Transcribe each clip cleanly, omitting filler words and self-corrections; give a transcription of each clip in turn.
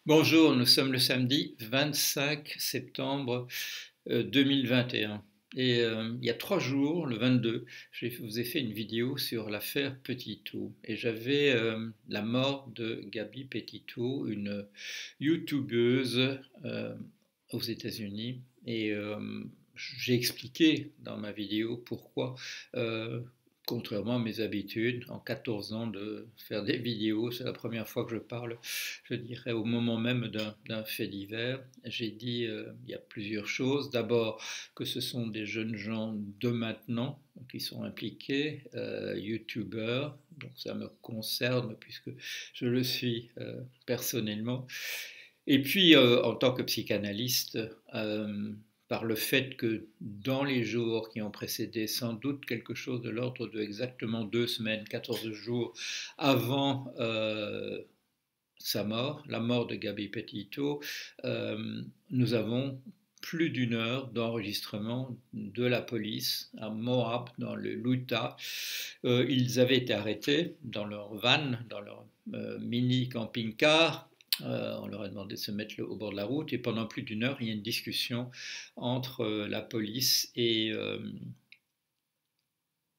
Bonjour, nous sommes le samedi 25 septembre 2021. Il y a 3 jours, le 22, je vous ai fait une vidéo sur l'affaire Petitot. Et j'avais la mort de Gabi Petitot, une youtubeuse aux États-Unis. J'ai expliqué dans ma vidéo pourquoi, euh, contrairement à mes habitudes, en 14 ans de faire des vidéos, c'est la première fois que je parle, je dirais, au moment même d'un fait divers. J'ai dit il y a plusieurs choses. D'abord, que ce sont des jeunes gens de maintenant qui sont impliqués, youtubeurs, donc ça me concerne puisque je le suis personnellement. Et puis, en tant que psychanalyste, euh, par le fait que dans les jours qui ont précédé, sans doute quelque chose de l'ordre de exactement 2 semaines, 14 jours avant sa mort, la mort de Gabi Petito, nous avons plus d'1 heure d'enregistrement de la police à Moab, dans le Utah. Ils avaient été arrêtés dans leur van, dans leur mini camping-car. On leur a demandé de se mettre au bord de la route et pendant plus d'1 heure, il y a une discussion entre la police et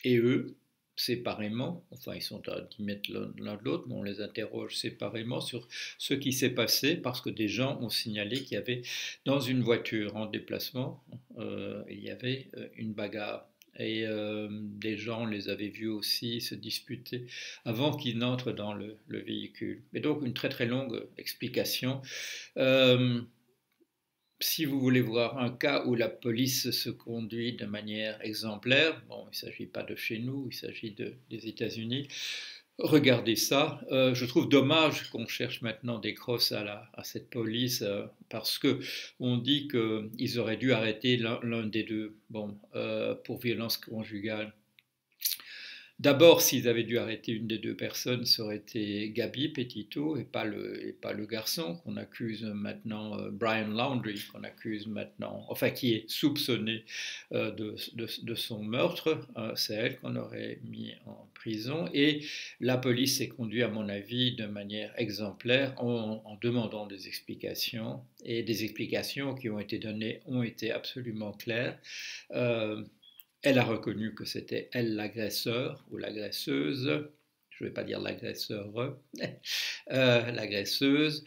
eux, séparément. Enfin, ils sont à 10 mètres l'un de l'autre, mais on les interroge séparément sur ce qui s'est passé parce que des gens ont signalé qu'il y avait dans une voiture en déplacement, il y avait une bagarre. Et des gens les avaient vus aussi se disputer avant qu'ils n'entrent dans le véhicule. Et donc une très très longue explication. Euh, Si vous voulez voir un cas où la police se conduit de manière exemplaire, bon, il ne s'agit pas de chez nous, il s'agit des États-Unis, regardez ça. Je trouve dommage qu'on cherche maintenant des crosses à cette police parce que on dit qu'ils auraient dû arrêter l'un des deux, bon, pour violence conjugale. D'abord, s'ils avaient dû arrêter une des deux personnes, ça aurait été Gabi Petito et pas le garçon qu'on accuse maintenant, Brian Laundrie, qu'on accuse maintenant, enfin qui est soupçonné de son meurtre. C'est elle qu'on aurait mis en prison. Et la police s'est conduite, à mon avis, de manière exemplaire en demandant des explications. Et des explications qui ont été données ont été absolument claires. Euh, Elle a reconnu que c'était elle l'agresseur ou l'agresseuse. Je ne vais pas dire l'agresseur, l'agresseuse.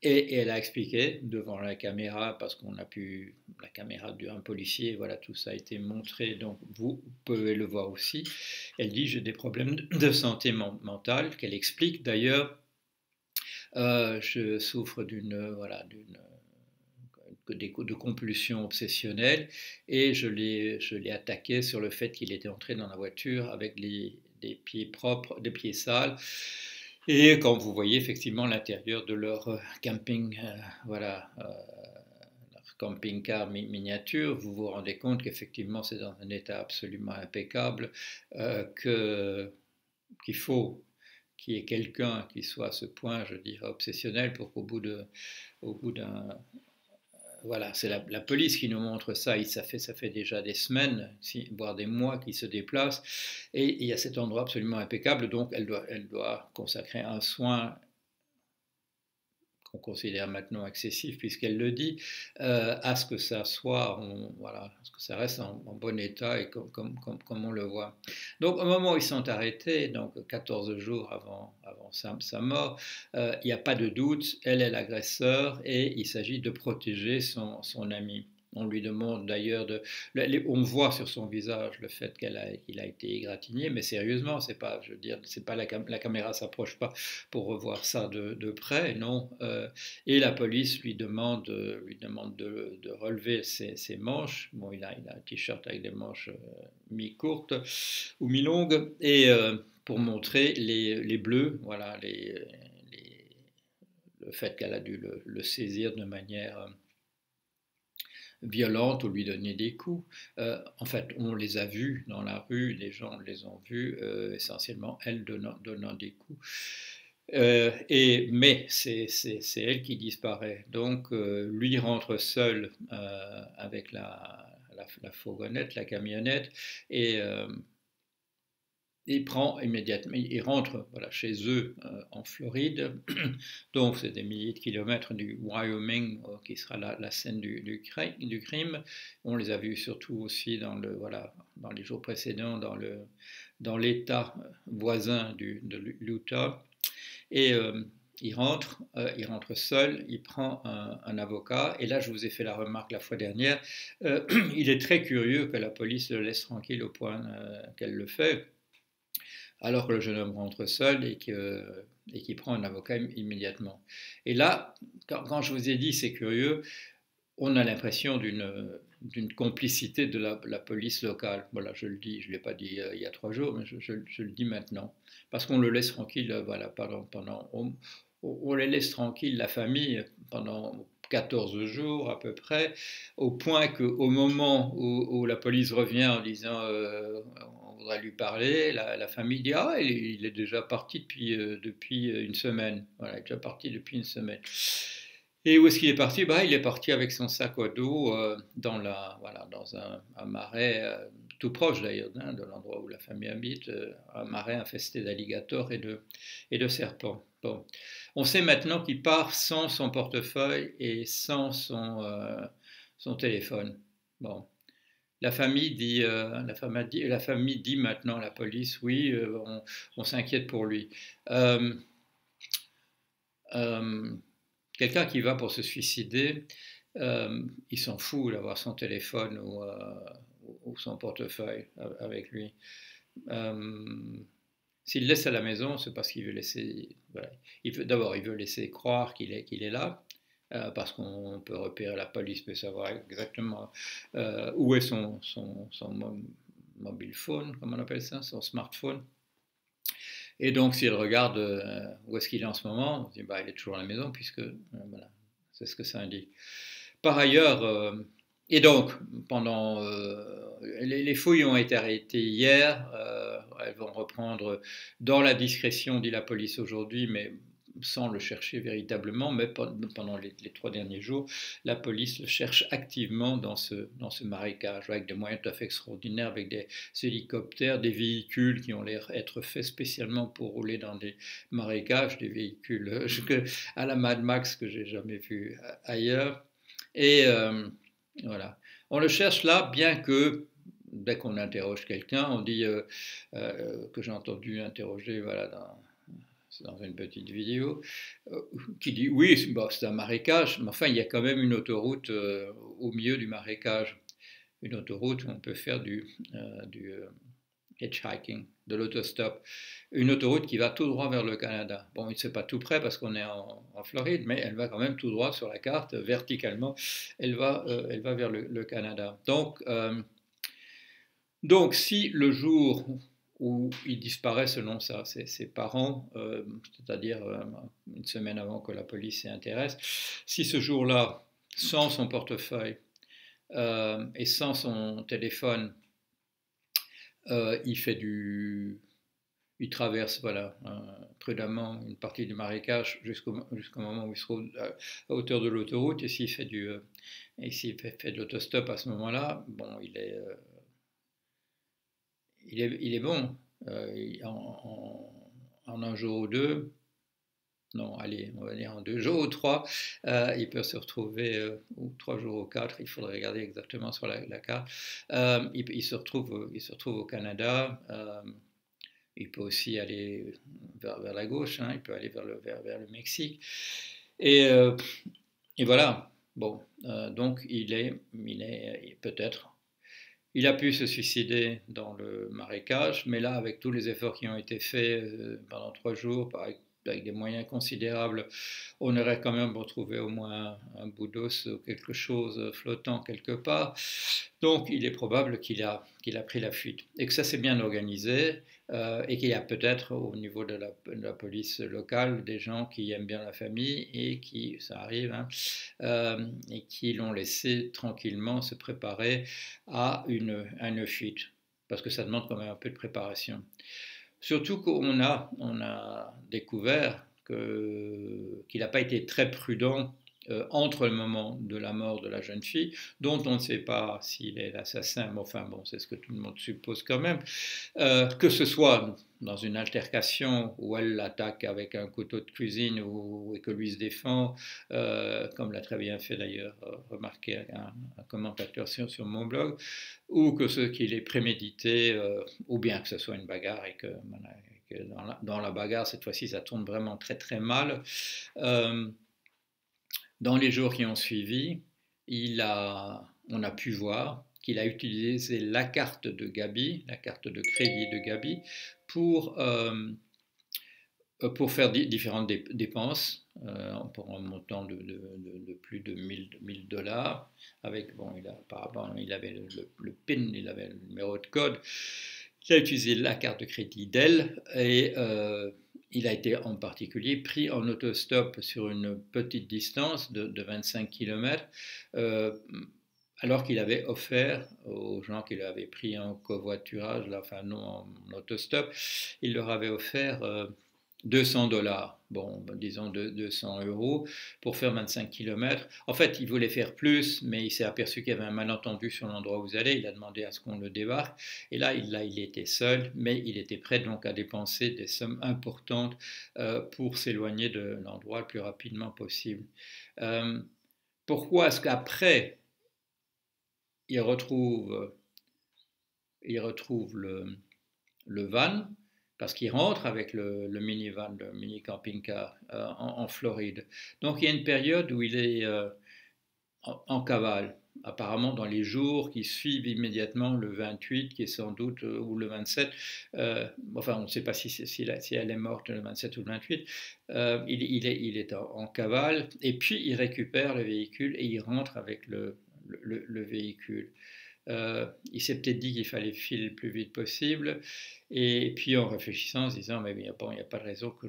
Et elle a expliqué devant la caméra, parce qu'on a pu, la caméra d'un policier, voilà, tout ça a été montré, donc vous pouvez le voir aussi. Elle dit j'ai des problèmes de santé mentale, qu'elle explique d'ailleurs. Je souffre de compulsions obsessionnelles et je l'ai attaqué sur le fait qu'il était entré dans la voiture avec des pieds propres, des pieds sales. Et quand vous voyez effectivement l'intérieur de leur camping, leur camping-car miniature, vous vous rendez compte qu'effectivement c'est dans un état absolument impeccable, qu'il faut qu'il y ait quelqu'un qui soit à ce point, je dirais, obsessionnel pour qu'au bout d'un voilà, c'est la police qui nous montre ça. Ça fait déjà des semaines, voire des mois qu'ils se déplacent. Et il y a cet endroit absolument impeccable. Donc, elle doit consacrer un soin qu'on considère maintenant excessif, puisqu'elle le dit, à ce que ça soit, voilà, à ce que ça reste en bon état et comme on le voit. Donc, au moment où ils sont arrêtés, donc 14 jours avant sa mort, il n'y a pas de doute, elle est l'agresseur et il s'agit de protéger son ami. On lui demande d'ailleurs on voit sur son visage le fait qu'il a été égratigné, mais sérieusement, c'est pas, je veux dire, c'est pas la caméra s'approche pas pour revoir ça de près, non. Et la police lui demande de relever ses manches. Bon, il a un t-shirt avec des manches mi-courtes ou mi-longues, et pour montrer les bleus, voilà, le fait qu'elle a dû le saisir de manière violente ou lui donner des coups. En fait, on les a vus dans la rue, les gens les ont vus, essentiellement elle donnant des coups. Mais c'est elle qui disparaît. Donc lui rentre seul avec la fourgonnette, la camionnette, et il prend immédiatement, il rentre voilà, chez eux en Floride, donc c'est des milliers de kilomètres du Wyoming qui sera la scène du crime. On les a vus surtout aussi voilà, dans les jours précédents dans l'État voisin de l'Utah. Et il rentre seul, il prend un avocat, et là je vous ai fait la remarque la fois dernière, il est très curieux que la police le laisse tranquille au point qu'elle le fait, alors que le jeune homme rentre seul et qu'il prend un avocat immédiatement. Et là, quand je vous ai dit c'est curieux, on a l'impression d'une complicité de la police locale. Voilà, je le dis, je ne l'ai pas dit il y a 3 jours, mais je le dis maintenant. Parce qu'on le laisse tranquille, voilà, on les laisse tranquille, la famille, pendant 14 jours à peu près, au point qu'au moment où la police revient en disant on voudrait lui parler, la famille dit ah, il est déjà parti depuis une semaine. Voilà, il est déjà parti depuis une semaine. Et où est-ce qu'il est parti? Bah, il est parti avec son sac à dos voilà, dans un marais tout proche d'ailleurs de l'endroit où la famille habite, un marais infesté d'alligators et de serpents. Bon. On sait maintenant qu'il part sans son portefeuille et sans son téléphone. Bon. La famille dit maintenant à la police, oui, on s'inquiète pour lui. Euh, euh, Quelqu'un qui va pour se suicider, il s'en fout d'avoir son téléphone ou son portefeuille avec lui. S'il le laisse à la maison, c'est parce qu'il veut laisser. Voilà. D'abord, il veut laisser croire qu'il est là, parce qu'on peut repérer, la police peut savoir exactement où est son mobile phone, comment on appelle ça, son smartphone. Et donc, si elle regarde où est-ce qu'il est en ce moment, on se dit bah, il est toujours à la maison, puisque voilà, c'est ce que ça indique. Par ailleurs, et donc, pendant les fouilles ont été arrêtées hier, elles vont reprendre dans la discrétion, dit la police aujourd'hui, mais sans le chercher véritablement, mais pendant les 3 derniers jours, la police le cherche activement dans ce marécage, avec des moyens tout à fait extraordinaires, avec des hélicoptères, des véhicules qui ont l'air être faits spécialement pour rouler dans des marécages, des véhicules à la Mad Max que j'ai jamais vu ailleurs. Et voilà. On le cherche là, bien que dès qu'on interroge quelqu'un, on dit que j'ai entendu interroger voilà, dans une petite vidéo, qui dit oui, bon, c'est un marécage, mais enfin il y a quand même une autoroute au milieu du marécage. Une autoroute où on peut faire du hitchhiking, de l'autostop. Une autoroute qui va tout droit vers le Canada. Bon, c'est pas tout près parce qu'on est en Floride, mais elle va quand même tout droit sur la carte, verticalement, elle va vers le Canada. Donc, si le jour où il disparaît selon ses parents, c'est-à-dire une semaine avant que la police s'y intéresse, si ce jour-là, sans son portefeuille et sans son téléphone, il traverse voilà, prudemment une partie du marécage jusqu'au moment où il se trouve à hauteur de l'autoroute. Et s'il fait fait de l'autostop à ce moment-là, bon, il est bon. En un jour ou deux, non, allez, on va dire en 2 jours ou 3, il peut se retrouver, ou 3 jours ou 4, il faudrait regarder exactement sur la carte. Il se retrouve au Canada. Il peut aussi aller vers la gauche, hein, il peut aller vers le Mexique. Et voilà. Bon, donc il peut-être. Il a pu se suicider dans le marécage, mais là, avec tous les efforts qui ont été faits pendant 3 jours, avec des moyens considérables, on aurait quand même retrouvé au moins un bout d'os ou quelque chose flottant quelque part. Donc il est probable qu'il a pris la fuite et que ça s'est bien organisé et qu'il y a peut-être au niveau de la police locale des gens qui aiment bien la famille et qui, ça arrive, hein, et qui l'ont laissé tranquillement se préparer à une fuite, parce que ça demande quand même un peu de préparation. Surtout qu'on a découvert qu'il n'a pas été très prudent entre le moment de la mort de la jeune fille, dont on ne sait pas s'il est l'assassin, mais enfin bon, c'est ce que tout le monde suppose quand même, que ce soit dans une altercation où elle l'attaque avec un couteau de cuisine et que lui se défend, comme l'a très bien fait d'ailleurs remarquer un commentateur sur mon blog, ou que ce qu'il est prémédité, ou bien que ce soit une bagarre et que, voilà, dans la bagarre, cette fois-ci, ça tourne vraiment très très mal. Euh, dans les jours qui ont suivi, on a pu voir qu'il a utilisé la carte de Gabi, la carte de crédit de Gabi, pour faire différentes dépenses, pour un montant de plus de 1000 dollars. Avec, bon, apparemment, il avait le PIN, il avait le numéro de code. Il a utilisé la carte de crédit d'elle et il a été en particulier pris en autostop sur une petite distance de 25 km, alors qu'il avait offert aux gens qu'il avait pris en covoiturage, là, enfin non en autostop, il leur avait offert 200 dollars, bon, disons 200 euros, pour faire 25 km. En fait, il voulait faire plus, mais il s'est aperçu qu'il y avait un malentendu sur l'endroit où vous allez. Il a demandé à ce qu'on le débarque. Et là, il était seul, mais il était prêt donc à dépenser des sommes importantes pour s'éloigner de l'endroit le plus rapidement possible. Pourquoi est-ce qu'après, il retrouve le van? Parce qu'il rentre avec le minivan, le mini camping-car en Floride. Donc il y a une période où il est en cavale, apparemment dans les jours qui suivent immédiatement le 28, qui est sans doute, ou le 27, enfin on ne sait pas si elle est morte le 27 ou le 28, il est en cavale, et puis il récupère le véhicule et il rentre avec le véhicule. Il s'est peut-être dit qu'il fallait filer le plus vite possible, et puis en réfléchissant, en se disant, mais il n'y a pas de raison que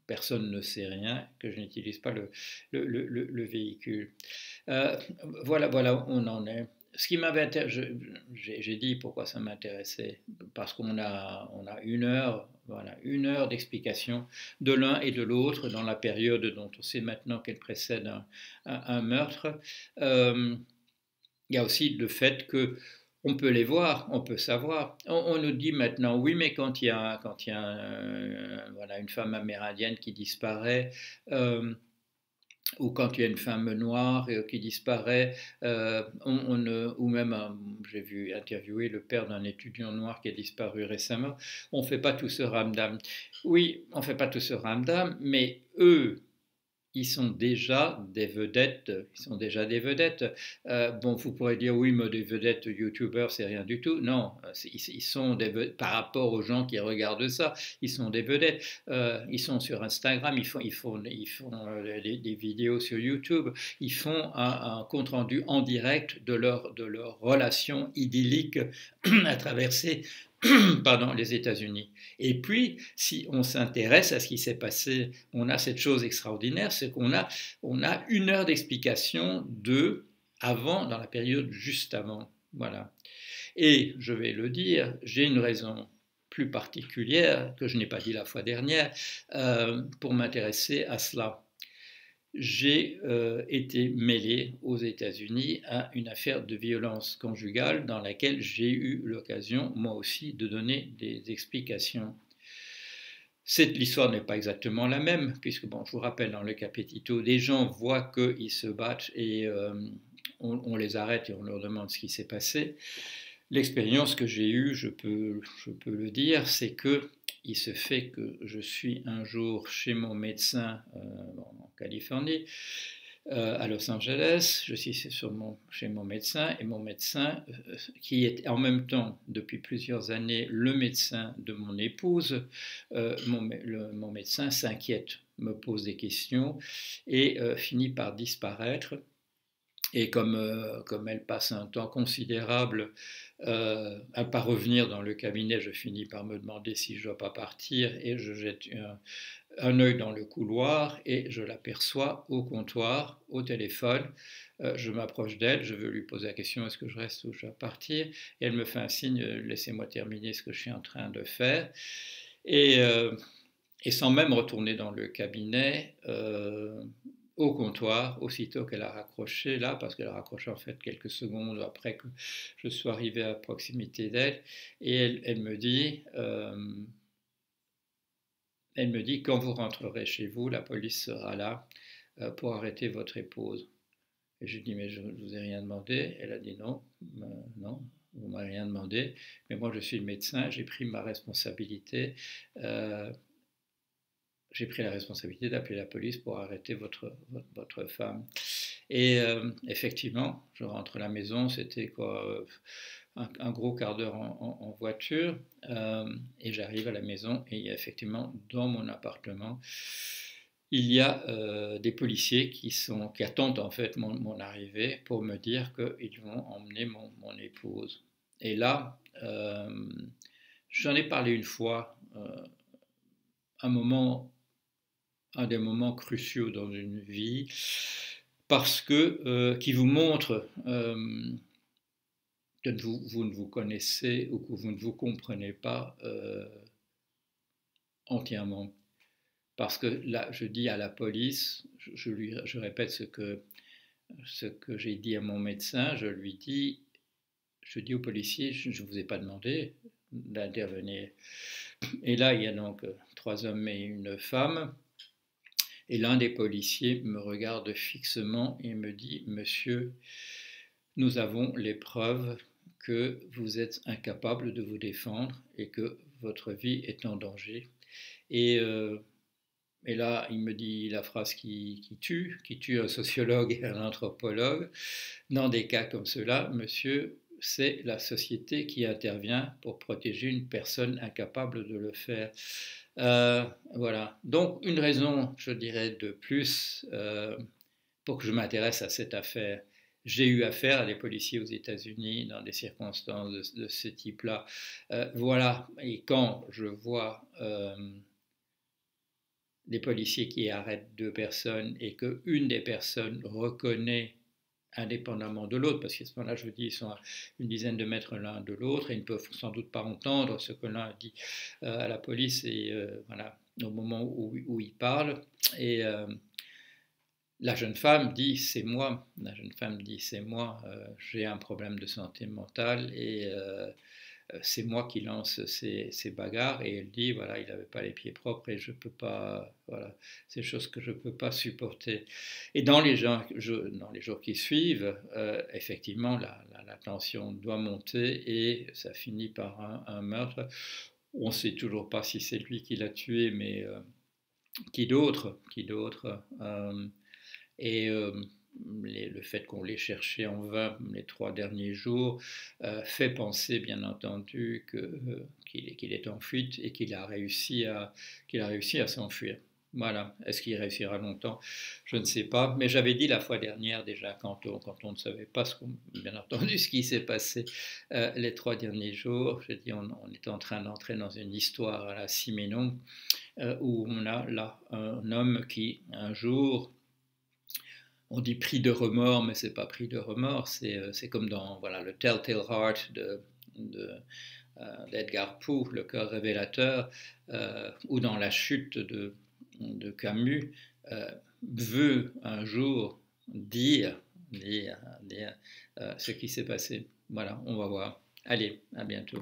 personne ne sait rien, que je n'utilise pas le véhicule. Voilà où on en est. Ce qui m'avait intéressé, j'ai dit pourquoi ça m'intéressait, parce qu'on a 1 heure, voilà, 1 heure d'explication de l'un et de l'autre dans la période dont on sait maintenant qu'elle précède un meurtre. Il y a aussi le fait que on peut les voir, on peut savoir. On nous dit maintenant, oui, mais quand il y a voilà, une femme amérindienne qui disparaît, ou quand il y a une femme noire qui disparaît, ou même, j'ai vu interviewer le père d'un étudiant noir qui a disparu récemment, on ne fait pas tout ce ramdam. Oui, on ne fait pas tout ce ramdam, mais eux, ils sont déjà des vedettes. Bon, vous pourrez dire, oui, mais des vedettes youtubeurs, c'est rien du tout. Non, ils sont par rapport aux gens qui regardent ça, ils sont des vedettes. Ils sont sur Instagram, ils font des vidéos sur YouTube, ils font un compte-rendu en direct de leur relation idyllique à traverser les États-Unis. Et puis, si on s'intéresse à ce qui s'est passé, on a cette chose extraordinaire, c'est qu'on a 1 heure d'explication dans la période juste avant. Voilà. Et je vais le dire, j'ai une raison plus particulière, que je n'ai pas dit la fois dernière, pour m'intéresser à cela. J'ai été mêlé aux États-Unis à une affaire de violence conjugale dans laquelle j'ai eu l'occasion, moi aussi, de donner des explications. L'histoire n'est pas exactement la même, puisque, bon, je vous rappelle, dans le cas Petito, des gens voient qu'ils se battent et on les arrête et on leur demande ce qui s'est passé. L'expérience que j'ai eue, je peux le dire, c'est que il se fait que je suis un jour chez mon médecin en Californie, à Los Angeles. Je suis chez mon médecin, et mon médecin, qui est en même temps depuis plusieurs années le médecin de mon épouse, mon médecin s'inquiète, me pose des questions et finit par disparaître. Et comme elle passe un temps considérable à ne pas revenir dans le cabinet, je finis par me demander si je ne dois pas partir, et je jette un œil dans le couloir et je l'aperçois au comptoir, au téléphone. Je m'approche d'elle, je veux lui poser la question, est-ce que je reste ou je dois partir? Et elle me fait un signe, laissez-moi terminer ce que je suis en train de faire. Et sans même retourner dans le cabinet, au comptoir, aussitôt qu'elle a raccroché, là, parce qu'elle a raccroché en fait quelques secondes après que je sois arrivé à proximité d'elle, et elle me dit, quand vous rentrerez chez vous, la police sera là pour arrêter votre épouse. Et je lui dis, mais je ne vous ai rien demandé. Elle a dit non, non, vous ne m'avez rien demandé, mais moi je suis le médecin, j'ai pris ma responsabilité. Euh, j'ai pris la responsabilité d'appeler la police pour arrêter votre femme. Et effectivement, je rentre à la maison, c'était quoi, un gros quart d'heure en voiture, et j'arrive à la maison et il y a effectivement dans mon appartement, il y a des policiers qui attendent en fait mon arrivée pour me dire qu'ils vont emmener mon épouse. Et là, j'en ai parlé une fois, un moment un des moments cruciaux dans une vie, parce que qui vous montre que vous ne vous connaissez ou que vous ne vous comprenez pas entièrement. Parce que là, je dis à la police, je répète ce que j'ai dit à mon médecin, je dis au policier, je ne vous ai pas demandé d'intervenir. Et là, il y a donc 3 hommes et une femme. Et l'un des policiers me regarde fixement et me dit, Monsieur, nous avons les preuves que vous êtes incapable de vous défendre et que votre vie est en danger. Et, euh, et là, il me dit la phrase qui tue un sociologue et un anthropologue. Dans des cas comme cela, monsieur, c'est la société qui intervient pour protéger une personne incapable de le faire. Voilà. Donc, une raison, je dirais, de plus pour que je m'intéresse à cette affaire. J'ai eu affaire à des policiers aux États-Unis dans des circonstances de ce type-là. Voilà. Et quand je vois des policiers qui arrêtent 2 personnes et qu'une des personnes reconnaît indépendamment de l'autre, parce qu'à ce moment-là, je vous dis, ils sont à une dizaine de mètres l'un de l'autre et ils ne peuvent sans doute pas entendre ce que l'un dit à la police et voilà, au moment où il parle. Et la jeune femme dit c'est moi, la jeune femme dit c'est moi, j'ai un problème de santé mentale et c'est moi qui lance ces bagarres et elle dit voilà il n'avait pas les pieds propres et je peux pas voilà c'est des choses que je peux pas supporter et dans les jours qui suivent effectivement la tension doit monter et ça finit par un meurtre. On ne sait toujours pas si c'est lui qui l'a tué mais qui d'autre et le fait qu'on l'ait cherché en vain les 3 derniers jours fait penser bien entendu qu'il est en fuite et qu'il a réussi à s'enfuir. Voilà. Est-ce qu'il réussira longtemps? Je ne sais pas. Mais j'avais dit la fois dernière déjà, quand on ne savait pas, bien entendu, ce qui s'est passé les 3 derniers jours, j'ai dit on est en train d'entrer dans une histoire à la Siménon où on a là un homme qui, un jour, on dit pris de remords, mais c'est pas pris de remords, c'est comme dans voilà, le Telltale Heart d'Edgar Poe, le cœur révélateur, ou dans la chute de Camus, veut un jour dire ce qui s'est passé. Voilà, on va voir. Allez, à bientôt.